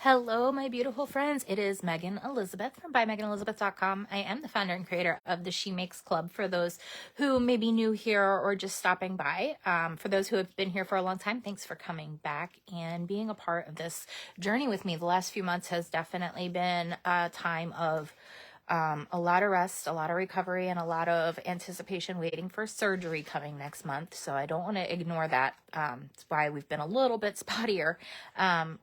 Hello, my beautiful friends. It is Megan Elizabeth from ByMeganElizabeth.com. I am the founder and creator of the She Makes Club for those who may be new here or just stopping by. For those who have been here for a long time, thanks for coming back and being a part of this journey with me. The last few months has definitely been a time of a lot of rest, a lot of recovery, and a lot of anticipation waiting for surgery coming next month. So I don't want to ignore that. That's why we've been a little bit spottier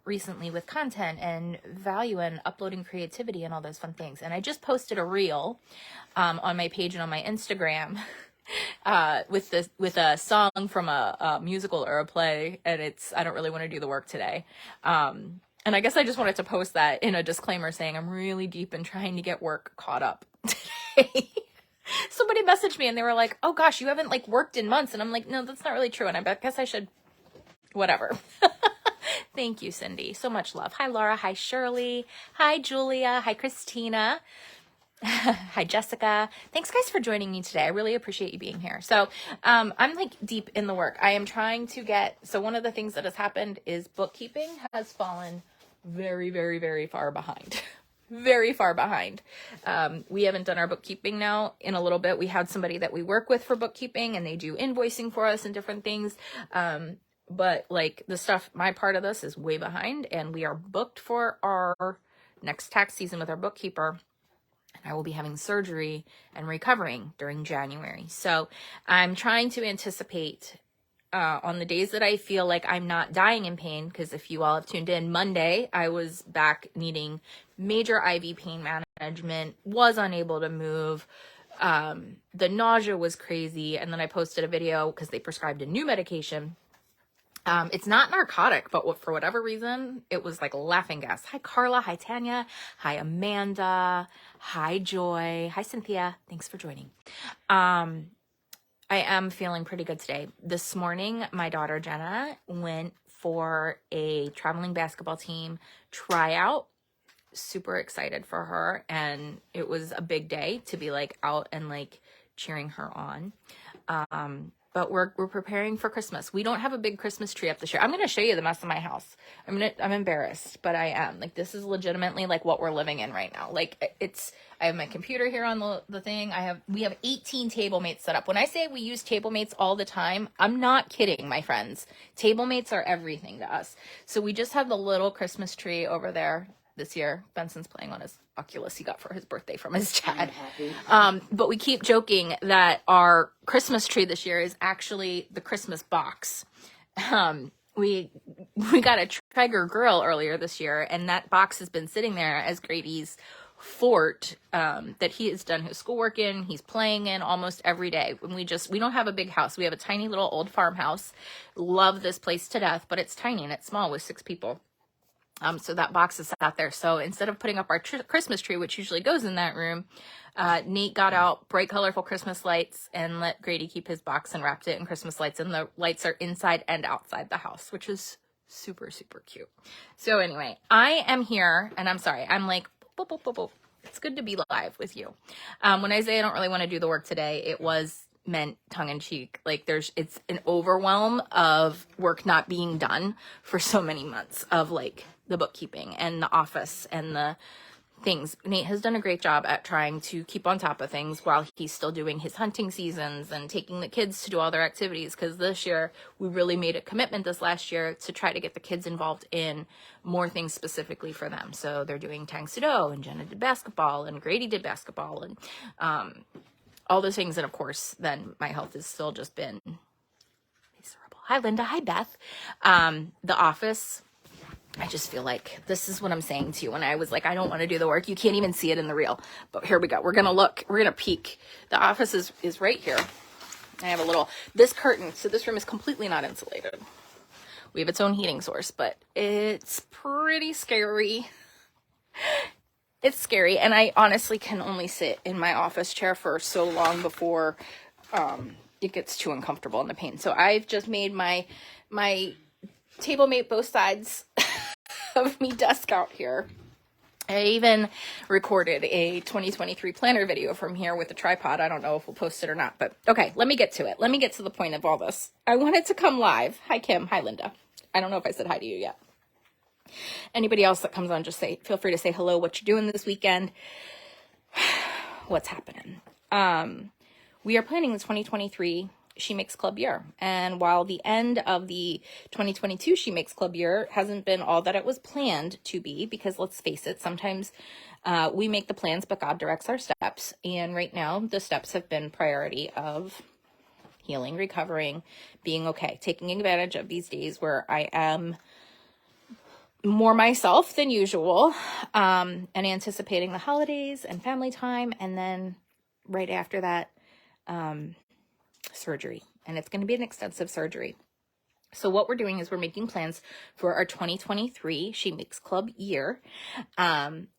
recently with content and value and uploading creativity and all those fun things. And I just posted a reel on my page and on my Instagram with a song from a musical or a play, and I don't really want to do the work today. And I guess I just wanted to post that in a disclaimer saying I'm really deep in trying to get work caught up today. Somebody messaged me and they were like, oh gosh, you haven't worked in months. And I'm like, no, that's not really true. And I guess I should, whatever. Thank you, Cindy. So much love. Hi, Laura. Hi, Shirley. Hi, Julia. Hi, Christina. Hi, Jessica. Thanks guys for joining me today. I really appreciate you being here. So I'm deep in the work. I am trying to so one of the things that has happened is bookkeeping has fallen very, very, very far behind. Very far behind. We haven't done our bookkeeping now in a little bit. We had somebody that we work with for bookkeeping and they do invoicing for us and different things. But the stuff, my part of this is way behind, and we are booked for our next tax season with our bookkeeper. I will be having surgery and recovering during January. So I'm trying to anticipate on the days that I feel like I'm not dying in pain, because if you all have tuned in, Monday, I was back needing major IV pain management, was unable to move. The nausea was crazy. And then I posted a video because they prescribed a new medication. It's not narcotic, but for whatever reason, it was like laughing gas. Hi, Carla. Hi, Tanya. Hi, Amanda. Hi, Joy. Hi, Cynthia. Thanks for joining. I am feeling pretty good today. This morning, my daughter, Jenna, went for a traveling basketball team tryout. Super excited for her. And it was a big day to be out and cheering her on. But we're preparing for Christmas. We don't have a big Christmas tree up this year. I'm going to show you the mess of my house. I'm embarrassed, but I am. This is legitimately what we're living in right now. I have my computer here on the thing. We have 18 table mates set up. When I say we use table mates all the time, I'm not kidding, my friends. Table mates are everything to us. So we just have the little Christmas tree over there. This year, Benson's playing on his Oculus he got for his birthday from his dad. But we keep joking that our Christmas tree this year is actually the Christmas box. We got a Traeger grill earlier this year, and that box has been sitting there as Grady's fort that he has done his schoolwork in, he's playing in almost every day. When we don't have a big house. We have a tiny little old farmhouse. Love this place to death, but it's tiny and it's small with 6 people. So that box is out there. So instead of putting up our Christmas tree, which usually goes in that room, Nate got out bright, colorful Christmas lights and let Grady keep his box and wrapped it in Christmas lights. And the lights are inside and outside the house, which is super, super cute. So anyway, I am here and I'm sorry. I'm boop, boop, boop, boop. It's good to be live with you. When I say I don't really want to do the work today, it was meant tongue-in-cheek. It's an overwhelm of work not being done for so many months of the bookkeeping and the office and the things. Nate has done a great job at trying to keep on top of things while he's still doing his hunting seasons and taking the kids to do all their activities, because this year we really made a commitment this last year to try to get the kids involved in more things specifically for them. So they're doing Tang Sudo, and Jenna did basketball and Grady did basketball and all those things. And of course, then my health has still just been miserable. Hi, Linda. Hi, Beth. The office, I just feel like this is what I'm saying to you when I was I don't want to do the work. You can't even see it in the reel, but here we go. We're going to look, we're going to peek. The office is right here. I have this curtain. So this room is completely not insulated. We have its own heating source, but it's pretty scary. It's scary. And I honestly can only sit in my office chair for so long before, it gets too uncomfortable in the pain. So I've just made my table mate both sides of me desk out here. I even recorded a 2023 planner video from here with a tripod. I don't know if we'll post it or not, but okay, let me get to it. Let me get to the point of all this. I wanted to come live. Hi, Kim. Hi, Linda. I don't know if I said hi to you yet. Anybody else that comes on, just feel free to say hello, what you're doing this weekend, what's happening. We are planning the 2023 She Makes Club year. And while the end of the 2022 She Makes Club year hasn't been all that it was planned to be, because let's face it, sometimes we make the plans, but God directs our steps. And right now, the steps have been priority of healing, recovering, being okay, taking advantage of these days where I am more myself than usual, and anticipating the holidays and family time. And then right after that, surgery. And it's going to be an extensive surgery. So what we're doing is we're making plans for our 2023 She Makes Club year,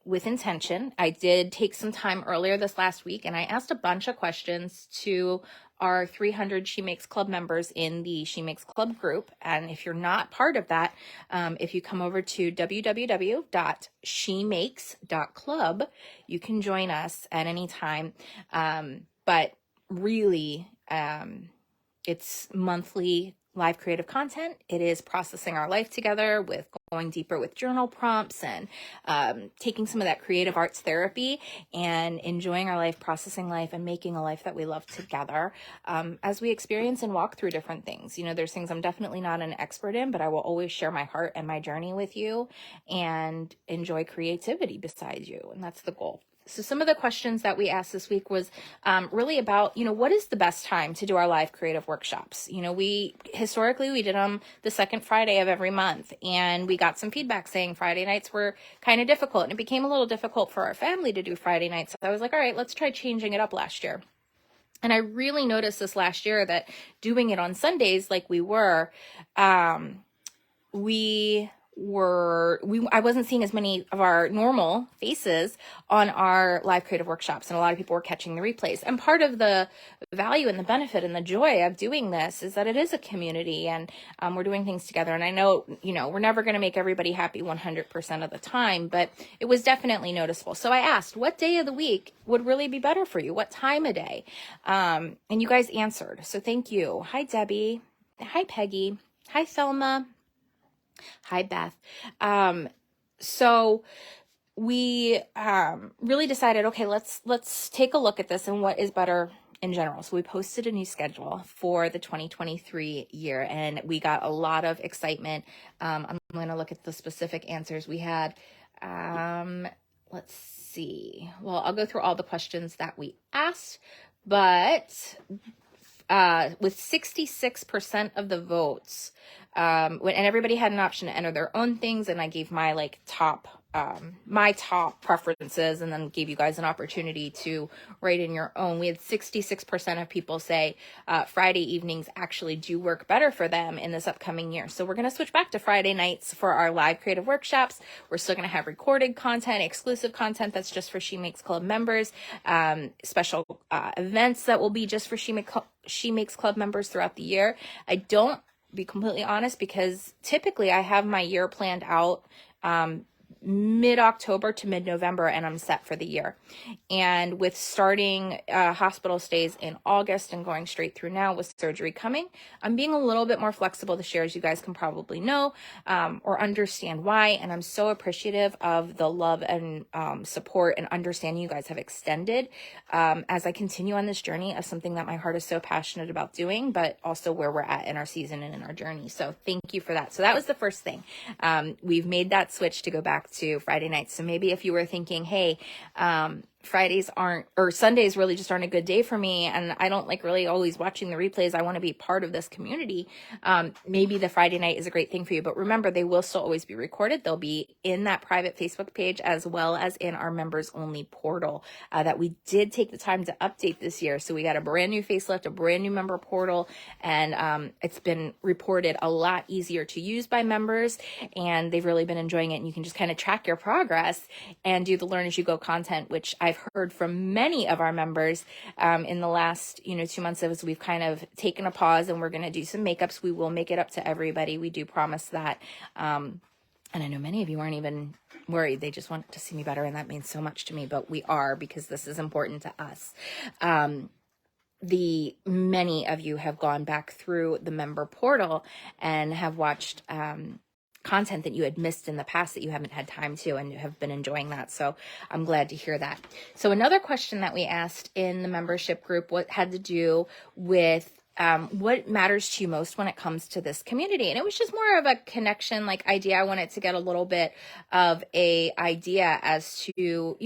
with intention. I did take some time earlier this last week, and I asked a bunch of questions to our 300 She Makes Club members in the She Makes Club group. And if you're not part of that, if you come over to www.shemakes.club, you can join us at any time. But really, it's monthly live creative content. It is processing our life together with going deeper with journal prompts and taking some of that creative arts therapy and enjoying our life, processing life, and making a life that we love together as we experience and walk through different things. You know, there's things I'm definitely not an expert in, but I will always share my heart and my journey with you and enjoy creativity beside you. And that's the goal. So some of the questions that we asked this week was really about, you know, what is the best time to do our live creative workshops? You know, historically we did them the second Friday of every month, and we got some feedback saying Friday nights were kind of difficult, and it became a little difficult for our family to do Friday nights. So I was like, all right, let's try changing it up last year. And I really noticed this last year that doing it on Sundays like we were, I wasn't seeing as many of our normal faces on our live creative workshops, and a lot of people were catching the replays. And part of the value and the benefit and the joy of doing this is that it is a community, and we're doing things together. And I know, you know, we're never going to make everybody happy 100% of the time, but it was definitely noticeable. So I asked, what day of the week would really be better for you? What time of day? And you guys answered. So thank you. Hi, Debbie. Hi, Peggy. Hi, Thelma. Hi, Beth. So we really decided, okay, let's take a look at this and what is better in general. So we posted a new schedule for the 2023 year, and we got a lot of excitement. I'm going to look at the specific answers we had. Let's see. Well, I'll go through all the questions that we asked, but with 66% of the votes, and everybody had an option to enter their own things, and I gave my my top preferences, and then gave you guys an opportunity to write in your own. We had 66% of people say Friday evenings actually do work better for them in this upcoming year. So we're going to switch back to Friday nights for our live creative workshops. We're still going to have recorded content, exclusive content that's just for She Makes Club members, special events that will be just for She Makes Club members throughout the year. I don't, be completely honest, because typically I have my year planned out mid-October to mid-November, and I'm set for the year. And with starting hospital stays in August and going straight through now with surgery coming, I'm being a little bit more flexible this year, as you guys can probably know or understand why. And I'm so appreciative of the love and support and understanding you guys have extended as I continue on this journey of something that my heart is so passionate about doing, but also where we're at in our season and in our journey. So thank you for that. So that was the first thing. We've made that switch to go back to Friday nights. So maybe if you were thinking, hey, Fridays Sundays really just aren't a good day for me, and I don't like really always watching the replays, I want to be part of this community, maybe the Friday night is a great thing for you. But remember, they will still always be recorded. They'll be in that private Facebook page, as well as in our members only portal that we did take the time to update this year. So we got a brand new facelift, a brand new member portal, and it's been reported a lot easier to use by members, and they've really been enjoying it. And you can just kind of track your progress and do the learn as you go content, which I've heard from many of our members in the last 2 months, as we've kind of taken a pause and we're going to do some makeups. We will make it up to everybody. We do promise that. And I know many of you aren't even worried. They just want to see me better, and that means so much to me, but we are, because this is important to us. Many of you have gone back through the member portal and have watched content that you had missed in the past that you haven't had time to, and have been enjoying that. So I'm glad to hear that. So another question that we asked in the membership group had to do with what matters to you most when it comes to this community. And it was just more of a connection like idea. I wanted to get a little bit of a idea as to,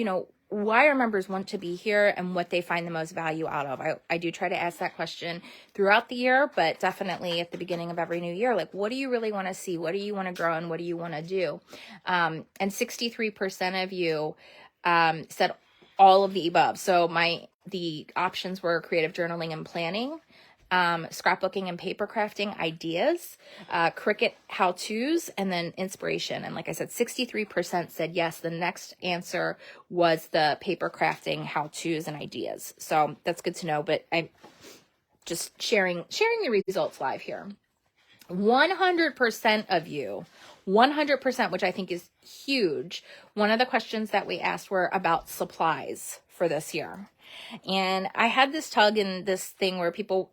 why our members want to be here and what they find the most value out of. I do try to ask that question throughout the year, but definitely at the beginning of every new year, like, what do you really want to see? What do you want to grow, and what do you want to do? And 63% of you said all of the above. So the options were creative journaling and planning, scrapbooking and paper crafting ideas, Cricut how-tos, and then inspiration. And like I said, 63% said yes. The next answer was the paper crafting how-tos and ideas. So that's good to know, but I'm just sharing the results live here. 100% of you, 100%, which I think is huge. One of the questions that we asked were about supplies for this year. And I had this tug in this thing where people,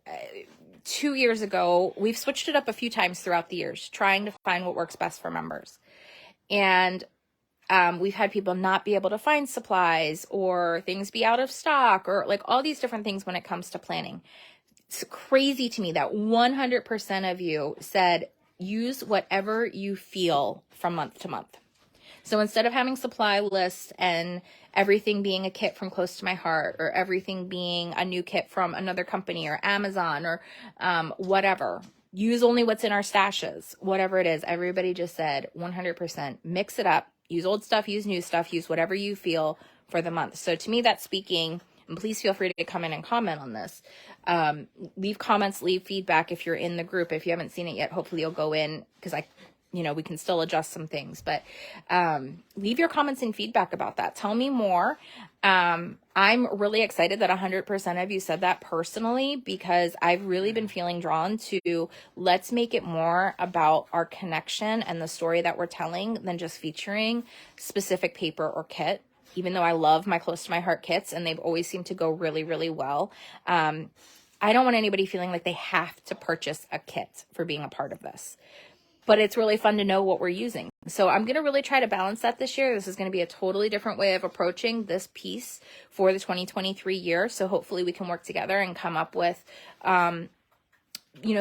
2 years ago, we've switched it up a few times throughout the years, trying to find what works best for members. And we've had people not be able to find supplies, or things be out of stock, or like all these different things when it comes to planning. It's crazy to me that 100% of you said use whatever you feel from month to month. So instead of having supply lists and everything being a kit from close to my heart, or everything being a new kit from another company or Amazon or whatever, use only what's in our stashes, whatever it is. Everybody just said 100% mix it up, use old stuff, use new stuff, use whatever you feel for the month. So to me, that's speaking, and please feel free to come in and comment on this. Leave comments, leave feedback if you're in the group. If you haven't seen it yet, hopefully you'll go in, because we can still adjust some things, but leave your comments and feedback about that. Tell me more. I'm really excited that 100% of you said that personally, because I've really been feeling drawn to let's make it more about our connection and the story that we're telling than just featuring specific paper or kit. Even though I love my close to my heart kits and they've always seemed to go really, really well. I don't want anybody feeling like they have to purchase a kit for being a part of this. But it's really fun to know what we're using. So I'm going to really try to balance that this year. This is going to be a totally different way of approaching this piece for the 2023 year. So hopefully we can work together and come up with,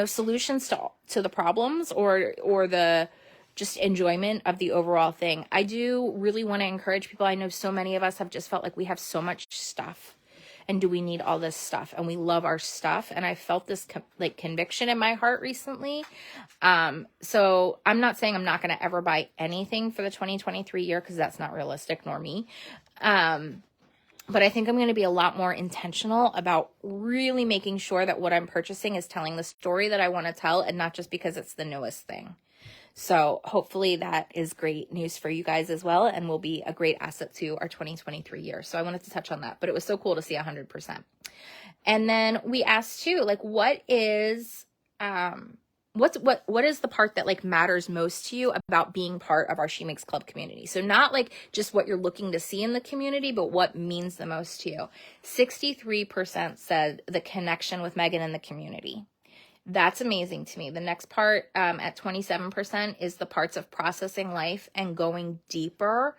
solutions to the problems or the just enjoyment of the overall thing. I do really want to encourage people. I know so many of us have just felt like we have so much stuff. And do we need all this stuff? And we love our stuff. And I felt this conviction in my heart recently. So I'm not saying I'm not going to ever buy anything for the 2023 year, because that's not realistic, nor me. But I think I'm going to be a lot more intentional about really making sure that what I'm purchasing is telling the story that I want to tell, and not just because it's the newest thing. So hopefully that is great news for you guys as well, and will be a great asset to our 2023 year. So I wanted to touch on that, but it was so cool to see 100%. And then we asked too, what is the part that matters most to you about being part of our She Makes Club community? So not just what you're looking to see in the community, but what means the most to you. 63% said the connection with Megan and the community. That's amazing to me. The next part at 27% is the parts of processing life and going deeper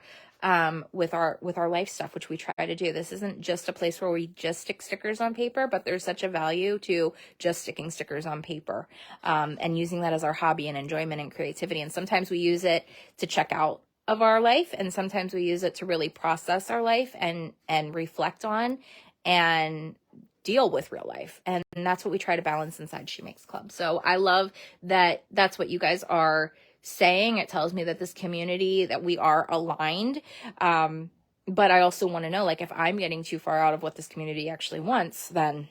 with our life stuff, which we try to do. This isn't just a place where we just stick stickers on paper, but there's such a value to just sticking stickers on paper and using that as our hobby and enjoyment and creativity. And sometimes we use it to check out of our life, and sometimes we use it to really process our life and reflect on and deal with real life. And that's what we try to balance inside She Makes Club. So I love that that's what you guys are saying. It tells me that this community, that we are aligned. But I also want to know, if I'm getting too far out of what this community actually wants, then,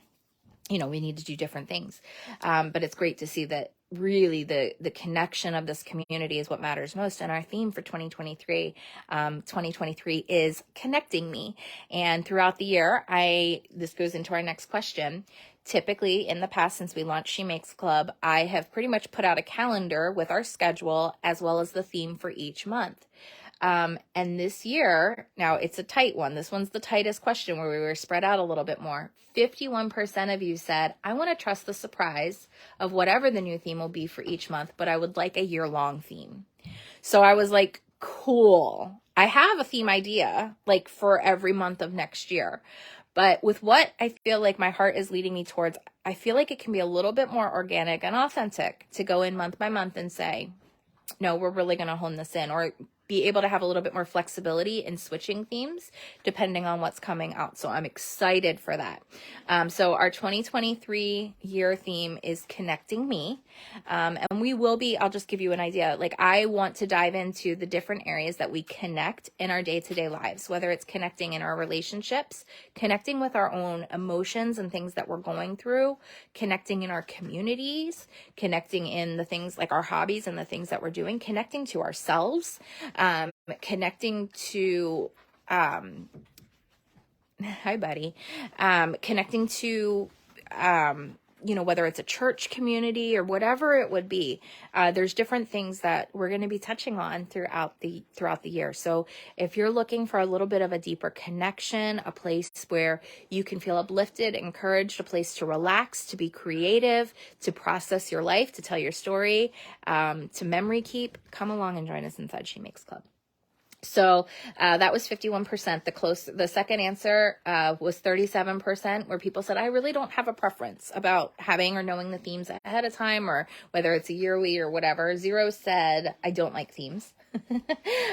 we need to do different things. But it's great to see that really the connection of this community is what matters most. And our theme for 2023 is connecting me. And throughout the year, this goes into our next question. Typically in the past, since we launched She Makes Club, I have pretty much put out a calendar with our schedule as well as the theme for each month. And this year, now it's a tight one. This one's the tightest question, where we were spread out a little bit more. 51% of you said, I want to trust the surprise of whatever the new theme will be for each month, but I would like a year-long theme. So I was like, cool. I have a theme idea like for every month of next year. But with what I feel like my heart is leading me towards, I feel like it can be a little bit more organic and authentic to go in month by month and say, no, we're really going to hone this in, or be able to have a little bit more flexibility in switching themes depending on what's coming out. So I'm excited for that. So our 2023 year theme is Connecting Me. And we will be, I'll just give you an idea. Like, I want to dive into the different areas that we connect in our day-to-day lives, whether it's connecting in our relationships, connecting with our own emotions and things that we're going through, connecting in our communities, connecting in the things like our hobbies and the things that we're doing, connecting to ourselves, connecting to, hi buddy, connecting to, whether it's a church community or whatever it would be. There's different things that we're going to be touching on throughout the year. So if you're looking for a little bit of a deeper connection, a place where you can feel uplifted, encouraged, a place to relax, to be creative, to process your life, to tell your story, to memory keep, come along and join us inside She Makes Club. So that was 51%. The second answer was 37%, where people said, I really don't have a preference about having or knowing the themes ahead of time, or whether it's a yearly or whatever. 0 said, I don't like themes.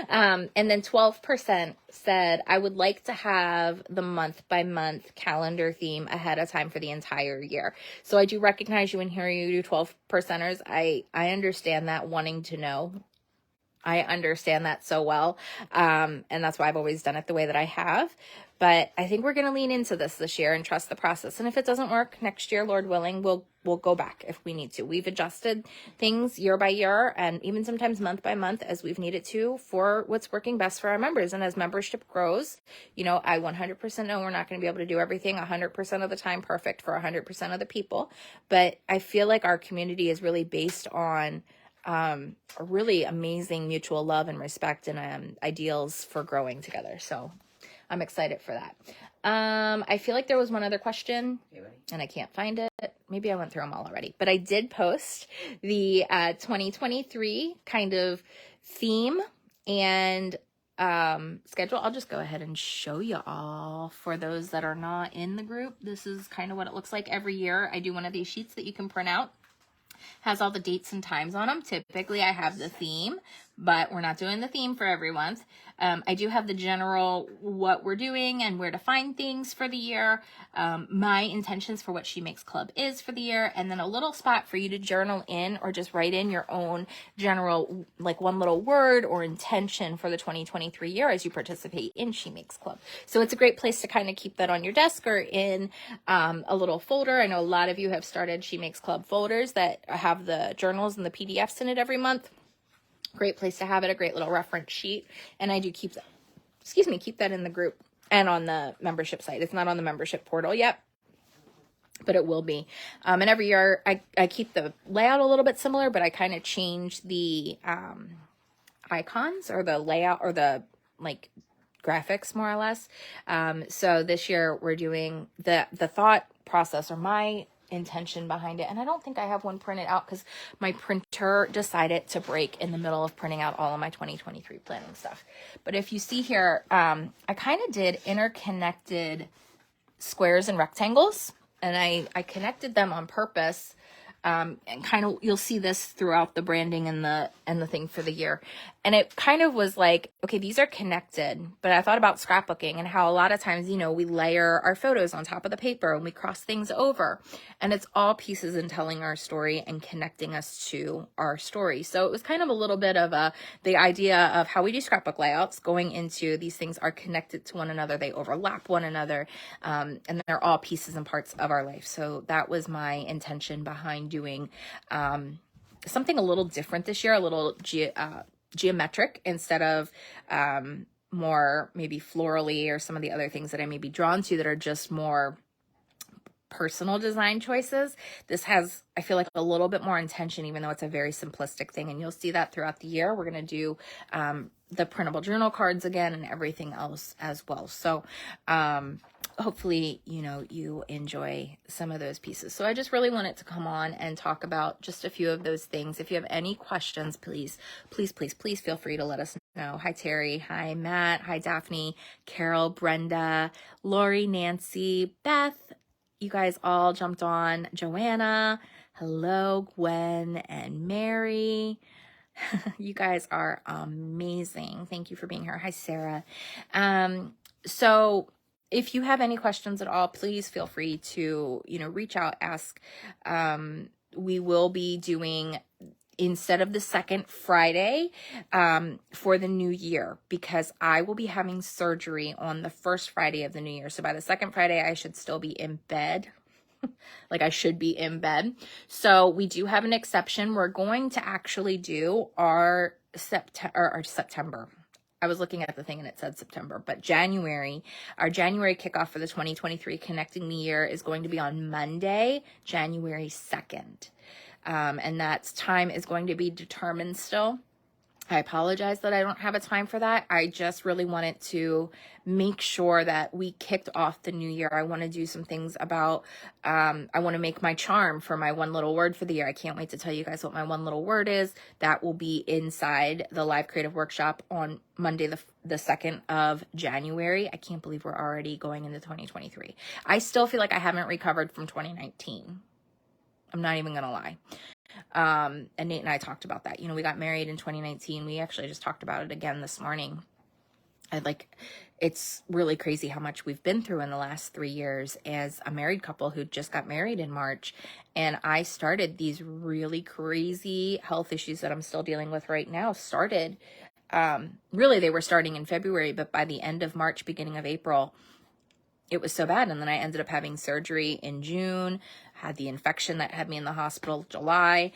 And then 12% said, I would like to have the month by month calendar theme ahead of time for the entire year. So I do recognize you and hear you do 12%ers. I understand that, wanting to know. I understand that so well. And that's why I've always done it the way that I have. But I think we're going to lean into this year and trust the process. And if it doesn't work next year, Lord willing, we'll go back if we need to. We've adjusted things year by year and even sometimes month by month as we've needed to for what's working best for our members. And as membership grows, I 100% know we're not going to be able to do everything 100% of the time perfect for 100% of the people. But I feel like our community is really based on a really amazing mutual love and respect and ideals for growing together. So I'm excited for that. I feel like there was one other question and I can't find it. Maybe I went through them all already, but I did post the 2023 kind of theme and schedule. I'll just go ahead and show you all for those that are not in the group. This is kind of what it looks like every year. I do one of these sheets that you can print out. Has all the dates and times on them. Typically I have the theme, but we're not doing the theme for every month. I do have the general what we're doing and where to find things for the year, my intentions for what She Makes Club is for the year, and then a little spot for you to journal in or just write in your own general, like one little word or intention for the 2023 year as you participate in She Makes Club. So it's a great place to kind of keep that on your desk or in a little folder. I know a lot of you have started She Makes Club folders that have the journals and the PDFs in it every month. Great place to have it, a great little reference sheet. And I do keep that in the group and on the membership site. It's not on the membership portal yet, but it will be. And every year I keep the layout a little bit similar, but I kind of change the icons or the layout or the like graphics more or less. So this year we're doing the thought process or my intention behind it. And I don't think I have one printed out because my printer decided to break in the middle of printing out all of my 2023 planning stuff. But if you see here, I kind of did interconnected squares and rectangles, and I connected them on purpose. And kind of, you'll see this throughout the branding and the thing for the year. And it kind of was like, okay, these are connected, but I thought about scrapbooking and how a lot of times, we layer our photos on top of the paper and we cross things over, and it's all pieces in telling our story and connecting us to our story. So it was kind of a little bit of the idea of how we do scrapbook layouts going into these things are connected to one another. They overlap one another. And they're all pieces and parts of our life. So that was my intention behind doing, something a little different this year, a little, geometric instead of more maybe florally or some of the other things that I may be drawn to that are just more personal design choices. This has, I feel like, a little bit more intention, even though it's a very simplistic thing. And you'll see that throughout the year. We're going to do the printable journal cards again and everything else as well. So hopefully, you enjoy some of those pieces. So I just really wanted to come on and talk about just a few of those things. If you have any questions, please feel free to let us know. Hi, Terry. Hi, Matt. Hi, Daphne, Carol, Brenda, Lori, Nancy, Beth. You guys all jumped on. Joanna. Hello, Gwen and Mary. You guys are amazing. Thank you for being here. Hi, Sarah. So if you have any questions at all, please feel free to, reach out, ask. We will be doing, instead of the second Friday, for the new year, because I will be having surgery on the first Friday of the new year. So by the second Friday, I should still be in bed. Like I should be in bed. So we do have an exception. We're going to actually do our September. I was looking at the thing and it said September, but January, our January kickoff for the 2023 Connecting the Year is going to be on Monday, January 2nd. And that time is going to be determined still. I apologize that I don't have a time for that. I just really wanted to make sure that we kicked off the new year. I want to do some things about, I want to make my charm for my one little word for the year. I can't wait to tell you guys what my one little word is. That will be inside the live creative workshop on Monday, the 2nd of January. I can't believe we're already going into 2023. I still feel like I haven't recovered from 2019. I'm not even going to lie. And Nate and I talked about that. We got married in 2019. We actually just talked about it again this morning. It's really crazy how much we've been through in the last 3 years as a married couple who just got married in March. And I started these really crazy health issues that I'm still dealing with right now. Really, they were starting in February, but by the end of March, beginning of April, it was so bad. And then I ended up having surgery in June, had the infection that had me in the hospital July,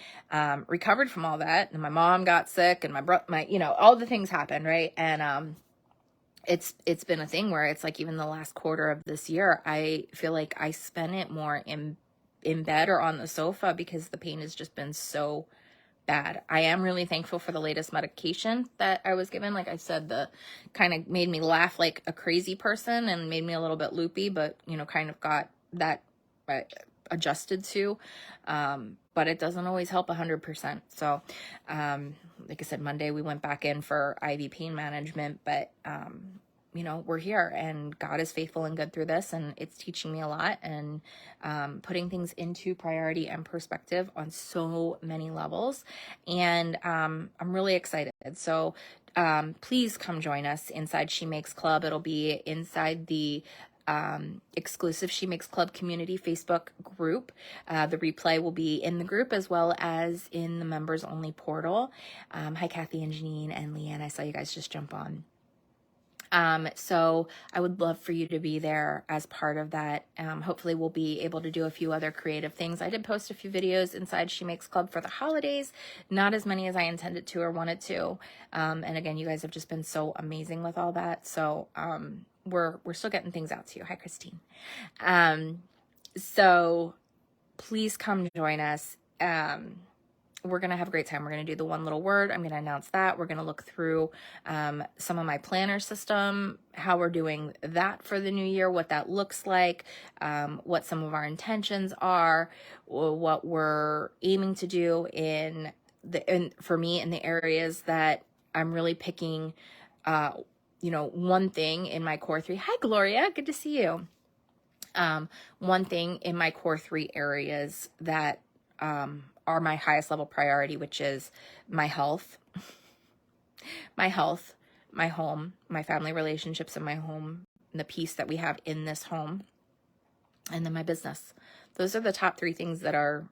recovered from all that. And my mom got sick and all the things happened. Right. And, it's been a thing where it's like, even the last quarter of this year, I feel like I spent it more in bed or on the sofa because the pain has just been so bad. I am really thankful for the latest medication that I was given. Like I said, the kind of made me laugh like a crazy person and made me a little bit loopy, but kind of got that adjusted to. But it doesn't always help 100%. So, like I said, Monday we went back in for IV pain management, but, we're here and God is faithful and good through this. And it's teaching me a lot and, putting things into priority and perspective on so many levels. And, I'm really excited. So, please come join us inside She Makes Club. It'll be inside the exclusive She Makes Club community Facebook group. The replay will be in the group as well as in the members only portal. Hi, Kathy and Janine and Leanne. I saw you guys just jump on. So I would love for you to be there as part of that. Hopefully we'll be able to do a few other creative things. I did post a few videos inside She Makes Club for the holidays, not as many as I intended to or wanted to. And again, you guys have just been so amazing with all that. So, we're still getting things out to you. Hi, Christine. So please come join us. We're going to have a great time. We're going to do the one little word. I'm going to announce that. We're going to look through some of my planner system, how we're doing that for the new year, what that looks like, what some of our intentions are, what we're aiming to do for me in the areas that I'm really picking, one thing in my core 3. Hi, Gloria. Good to see you. One thing in my core 3 areas that, are my highest level priority, which is my health, my home, my family relationships in my home, and the peace that we have in this home, and then my business. Those are the top 3 things that are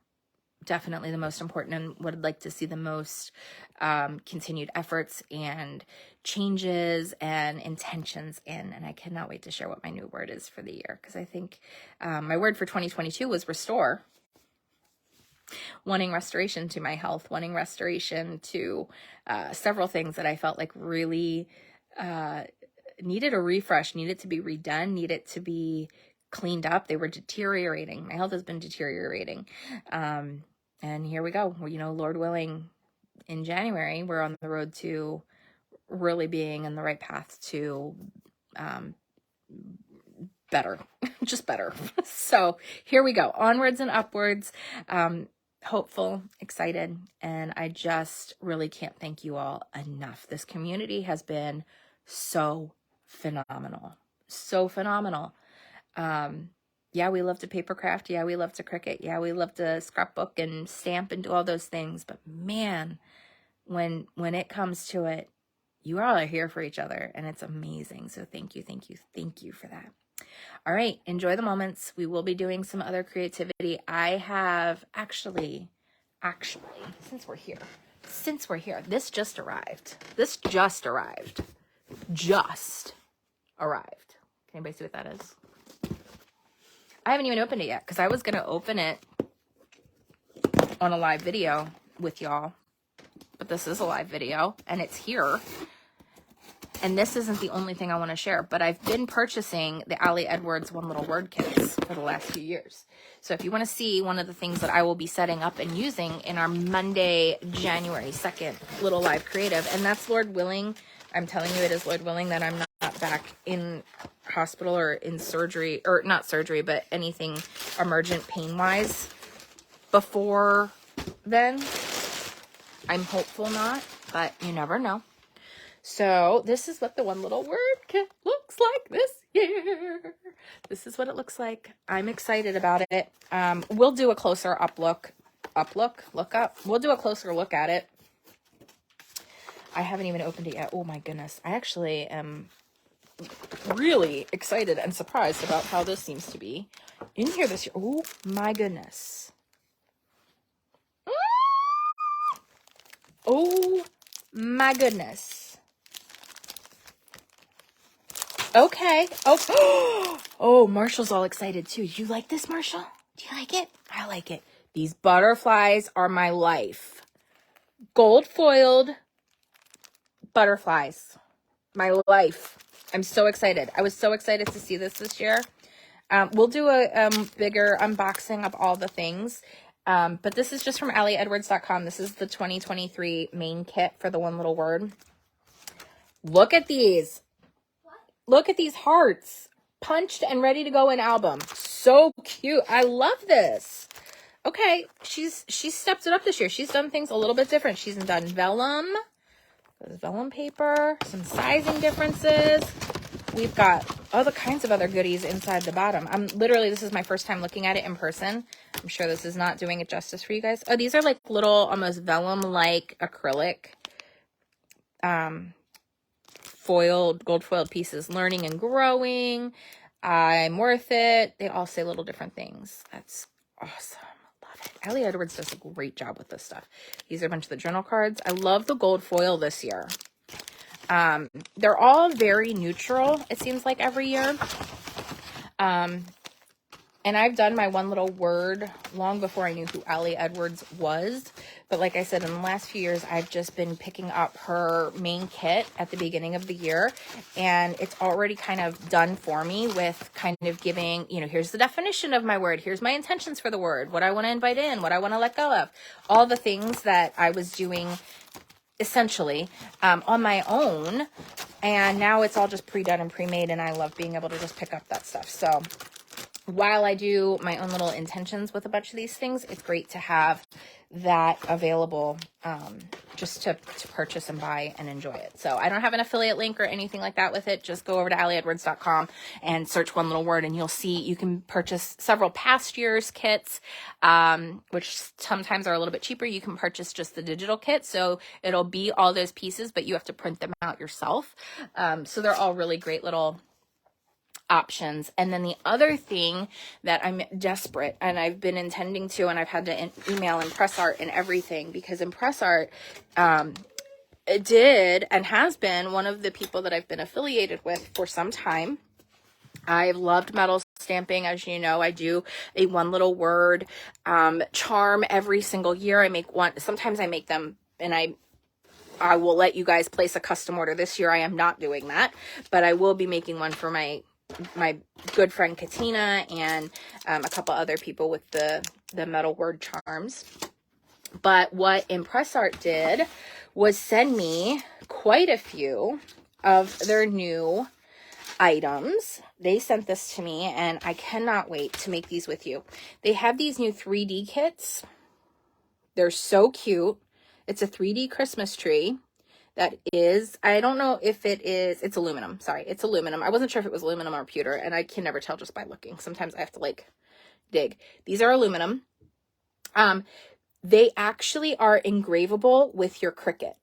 definitely the most important and what I'd like to see the most continued efforts and changes and intentions in. And I cannot wait to share what my new word is for the year, because I think my word for 2022 was restore. Wanting restoration to my health, wanting restoration to several things that I felt like really needed a refresh, needed to be redone, needed to be cleaned up. They were deteriorating. My health has been deteriorating. And here we go. Lord willing, in January, we're on the road to really being in the right path to better, just better. So here we go, onwards and upwards. Hopeful, excited, and I just really can't thank you all enough. This community has been so phenomenal, so phenomenal. Yeah, we love to paper craft. Yeah, we love to Cricut. Yeah, we love to scrapbook and stamp and do all those things. But man, when it comes to it, you all are here for each other, and it's amazing. So thank you, thank you, thank you for that. All right, enjoy the moments. We will be doing some other creativity. I have actually, since we're here, this just arrived. Just arrived. Can anybody see what that is? I haven't even opened it yet, because I was going to open it on a live video with y'all. But this is a live video, and it's here. And this isn't the only thing I want to share, but I've been purchasing the Ali Edwards One Little Word kits for the last few years. So if you want to see one of the things that I will be setting up and using in our Monday, January 2nd little live creative, and that's Lord willing, I'm telling you it is Lord willing that I'm not back in hospital or in surgery, or not surgery, but anything emergent pain-wise before then. I'm hopeful not, but you never know. So this is what the One Little Word kit looks like this year. This is what it looks like. I'm excited about it. We'll do a closer look up. We'll do a closer look at it. I haven't even opened it yet. Oh my goodness. I actually am really excited and surprised about how this seems to be in here this year. Oh my goodness. Oh my goodness. Okay. Oh, Marshall's all excited too. Do you like this, Marshall? Do you like it? I like it. These butterflies are my life. Gold foiled butterflies. My life. I'm so excited. I was so excited to see this year. We'll do a bigger unboxing of all the things. But this is just from allledwards.com. This is the 2023 main kit for the One Little Word. Look at these. Look at these hearts, punched and ready to go in album. So cute. I love this. Okay, she's stepped it up this year. She's done things a little bit different. She's done vellum. There's vellum paper, some sizing differences. We've got other kinds of other goodies inside the bottom. This is my first time looking at it in person. I'm sure this is not doing it justice for you guys. Oh, these are like little, almost vellum-like acrylic, gold foiled pieces. Learning and growing. I'm worth it. They all say little different things. That's awesome. Love it. Ali Edwards does a great job with this stuff. These are a bunch of the journal cards. I love the gold foil this year. They're all very neutral, it seems like, every year. And I've done my One Little Word long before I knew who Ali Edwards was. But like I said, in the last few years, I've just been picking up her main kit at the beginning of the year. And it's already kind of done for me with kind of giving, here's the definition of my word. Here's my intentions for the word. What I want to invite in. What I want to let go of. All the things that I was doing essentially on my own. And now it's all just pre-done and pre-made. And I love being able to just pick up that stuff. So while I do my own little intentions with a bunch of these things, it's great to have that available just to purchase and buy and enjoy it. So I don't have an affiliate link or anything like that with it. Just go over to allledwards.com and search One Little Word, and you'll see you can purchase several past year's kits, which sometimes are a little bit cheaper. You can purchase just the digital kit. So it'll be all those pieces, but you have to print them out yourself. So they're all really great little options. And then the other thing that I'm desperate, and I've been intending to, and I've had to email Impress Art and everything, because Impress Art did and has been one of the people that I've been affiliated with for some time. I've loved metal stamping. As you know, I do a One Little Word charm every single year. I make one. Sometimes I make them, and I will let you guys place a custom order. This year I am not doing that, but I will be making one for my good friend Katina and a couple other people with the metal word charms. But what Impress Art did was send me quite a few of their new items. They sent this to me, and I cannot wait to make these with you. They have these new 3D kits. They're so cute. It's a 3D Christmas tree that is, I don't know if it's aluminum. Sorry, it's aluminum. I wasn't sure if it was aluminum or pewter, and I can never tell just by looking. Sometimes I have to like dig. These are aluminum. They actually are engravable with your Cricut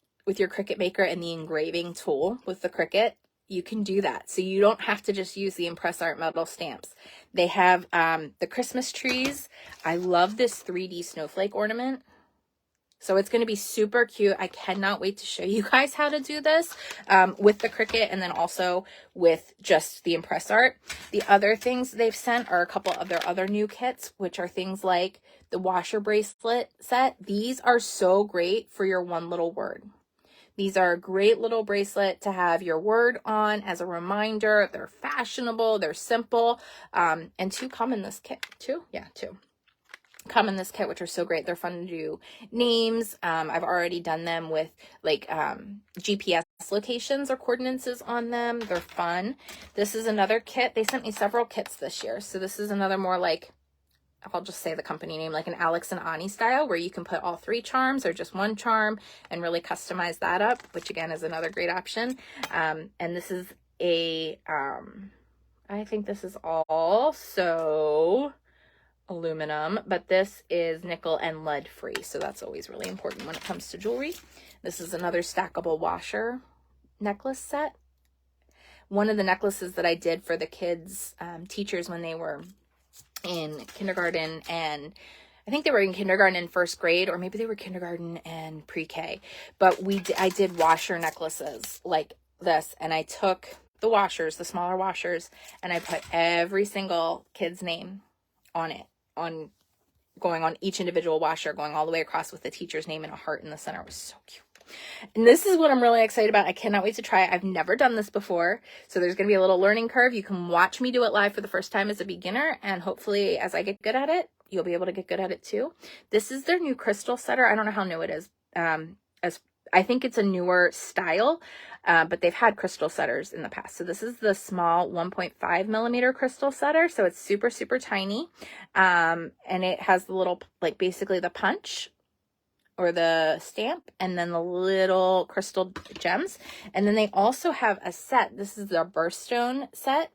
maker and the engraving tool with the Cricut. You can do that. So you don't have to just use the Impress Art metal stamps. They have the Christmas trees. I love this 3D snowflake ornament. So it's going to be super cute. I cannot wait to show you guys how to do this with the Cricut, and then also with just the Impress Art. The other things they've sent are a couple of their other new kits, which are things like the washer bracelet set. These are so great for your one little word. These are a great little bracelet to have your word on as a reminder. They're fashionable, they're simple, and two come in this kit. Two come in this kit, which are so great. They're fun to do names. I've already done them with like GPS locations or coordinates on them. They're fun. This is another kit. They sent me several kits this year. So this is another more like, I'll just say the company name, like an Alex and Ani style, where you can put all 3 charms or just 1 charm and really customize that up, which again is another great option. And this is a, I think this is also aluminum, but this is nickel and lead free. So that's always really important when it comes to jewelry. This is another stackable washer necklace set. One of the necklaces that I did for the kids, teachers when they were in kindergarten, and I think they were in kindergarten and first grade, or maybe they were kindergarten and pre-K, but I did washer necklaces like this, and I took the washers, the smaller washers, and I put every single kid's name on it, going on each individual washer, going all the way across with the teacher's name and a heart in the center. It was so cute. And this is what I'm really excited about. I cannot wait to try it. I've never done this before, so there's going to be a little learning curve. You can watch me do it live for the first time as a beginner, and hopefully as I get good at it, you'll be able to get good at it too. This is their new crystal setter. I don't know how new it is. I think it's a newer style, but they've had crystal setters in the past. So this is the small 1.5 millimeter crystal setter. So it's super, super tiny. And it has the little, like basically the punch or the stamp, and then the little crystal gems. And then they also have a set. This is their birthstone set.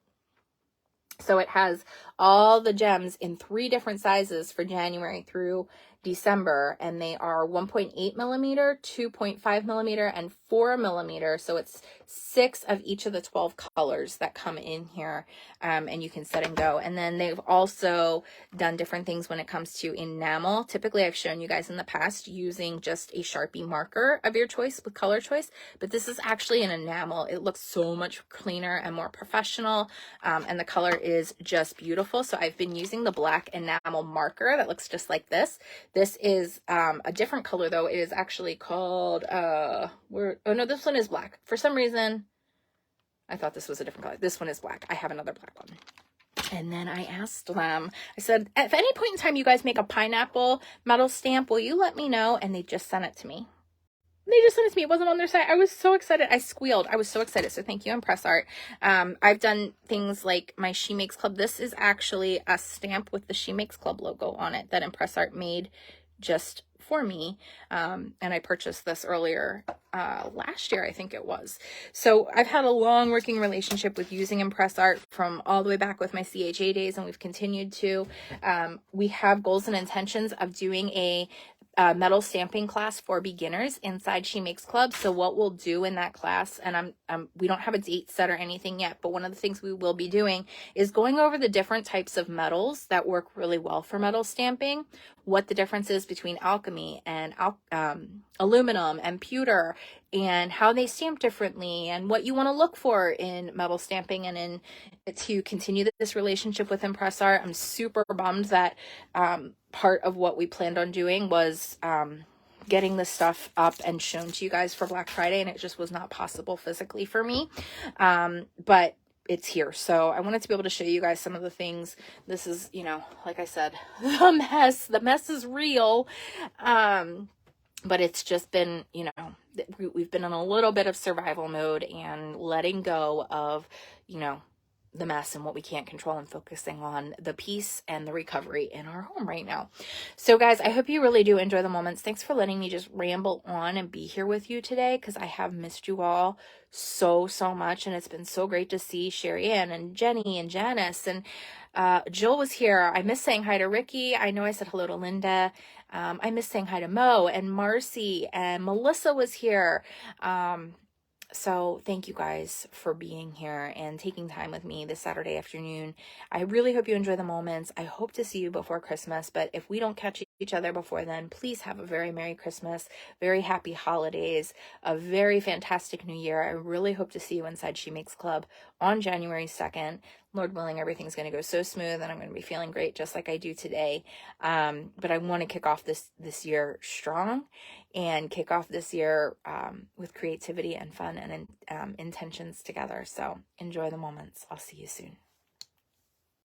So it has all the gems in 3 different sizes for January through December, and they are 1.8 millimeter, 2.5 millimeter, and 4 millimeter. So it's 6 of each of the 12 colors that come in here, and you can set and go. And then they've also done different things when it comes to enamel. Typically, I've shown you guys in the past using just a Sharpie marker of your choice with color choice, but this is actually an enamel. It looks so much cleaner and more professional, and the color is just beautiful. So I've been using the black enamel marker that looks just like this. This is a different color though. It is actually called, oh no, this one is black. For some reason, I thought this was a different color. This one is black. I have another black one. And then I asked them, I said, if any point in time you guys make a pineapple metal stamp, will you let me know? And they just sent it to me. It wasn't on their site. I was so excited. I squealed. I was so excited. So thank you, Impress Art. I've done things like my She Makes Club. This is actually a stamp with the She Makes Club logo on it that Impress Art made just for me. And I purchased this earlier last year, I think it was. So I've had a long working relationship with using Impress Art from all the way back with my CHA days, and we've continued to. We have goals and intentions of doing a metal stamping class for beginners inside She Makes Club. So what we'll do in that class, and we don't have a date set or anything yet, but one of the things we will be doing is going over the different types of metals that work really well for metal stamping, what the difference is between alchemy and aluminum and pewter, and how they stamp differently, and what you want to look for in metal stamping, and to continue this relationship with Impress Art. I'm super bummed that part of what we planned on doing was getting this stuff up and shown to you guys for Black Friday, and it just was not possible physically for me, but it's here. So I wanted to be able to show you guys some of the things. This is, you know, like I said, the mess is real, but it's just been, you know, we've been in a little bit of survival mode and letting go of, you know, the mess and what we can't control and focusing on the peace and the recovery in our home right now. So guys, I hope you really do enjoy the moments. Thanks for letting me just ramble on and be here with you today, because I have missed you all so much, and it's been so great to see Sherry Ann and Jenny and Janice, and Jill was here. I miss saying hi to Ricky. I know I said hello to Linda. I miss saying hi to Mo and Marcy, and Melissa was here. So thank you guys for being here and taking time with me this Saturday afternoon. I really hope you enjoy the moments. I hope to see you before Christmas, but if we don't catch each other before then, please have a very Merry Christmas, very happy holidays, a very fantastic New Year. I really hope to see you inside She Makes Club on January 2nd. Lord willing, everything's going to go so smooth and I'm going to be feeling great just like I do today. But I want to kick off this year strong and kick off this year with creativity and fun and intentions together. So enjoy the moments. I'll see you soon.